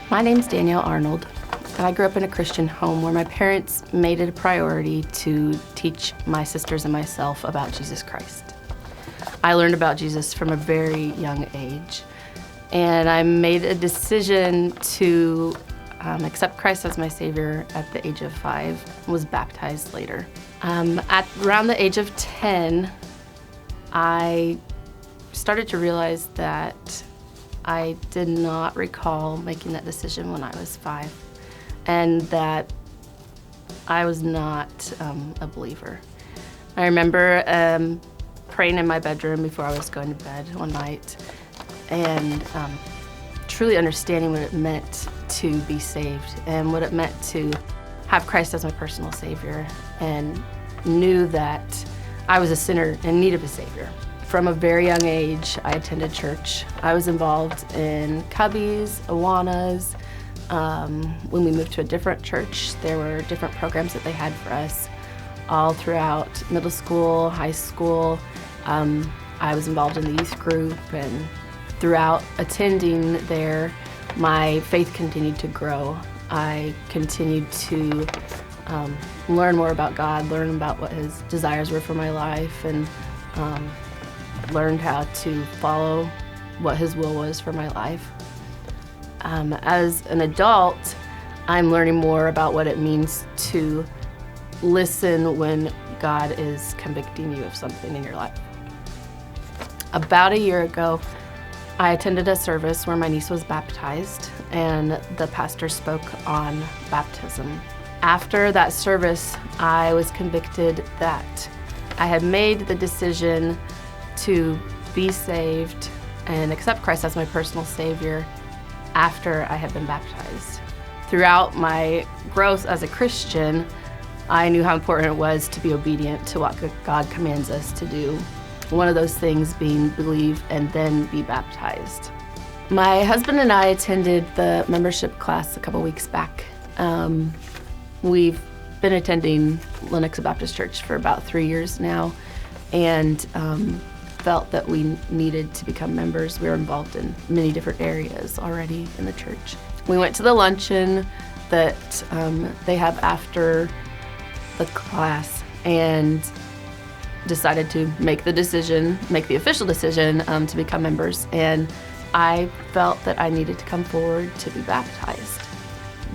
My name's Danielle Arnold, and I grew up in a Christian home where my parents made it a priority to teach my sisters and myself about Jesus Christ. I learned about Jesus from a very young age, and I made a decision to accept Christ as my Savior at the age of 5 and was baptized later. At around the age of 10, I started to realize that I did not recall making that decision when I was 5, and that I was not a believer. I remember praying in my bedroom before I was going to bed one night and truly understanding what it meant to be saved and what it meant to have Christ as my personal Savior, and knew that I was a sinner in need of a Savior. From a very young age, I attended church. I was involved in Cubbies, Awanas. When we moved to a different church, there were different programs that they had for us all throughout middle school, high school. I was involved in the youth group, and throughout attending there, my faith continued to grow. I continued to learn more about God, learn about what His desires were for my life, and learned how to follow what His will was for my life. As an adult, I'm learning more about what it means to listen when God is convicting you of something in your life. About a year ago, I attended a service where my niece was baptized, and the pastor spoke on baptism. After that service, I was convicted that I had made the decision to be saved and accept Christ as my personal Savior after I had been baptized. Throughout my growth as a Christian, I knew how important it was to be obedient to what God commands us to do. One of those things being believe and then be baptized. My husband and I attended the membership class a couple weeks back. We've been attending Lenexa Baptist Church for about 3 years now, and felt that we needed to become members. We were involved in many different areas already in the church. We went to the luncheon that they have after the class, and decided to make the official decision to become members. And I felt that I needed to come forward to be baptized.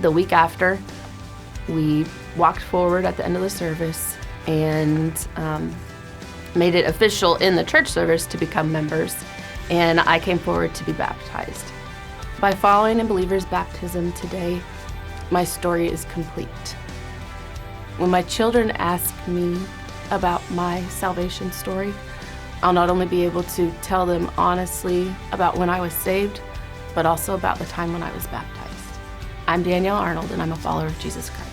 The week after, we walked forward at the end of the service and made it official in the church service to become members, and I came forward to be baptized. By following in believers' baptism today, my story is complete. When my children ask me about my salvation story, I'll not only be able to tell them honestly about when I was saved, but also about the time when I was baptized. I'm Danielle Arnold, and I'm a follower of Jesus Christ.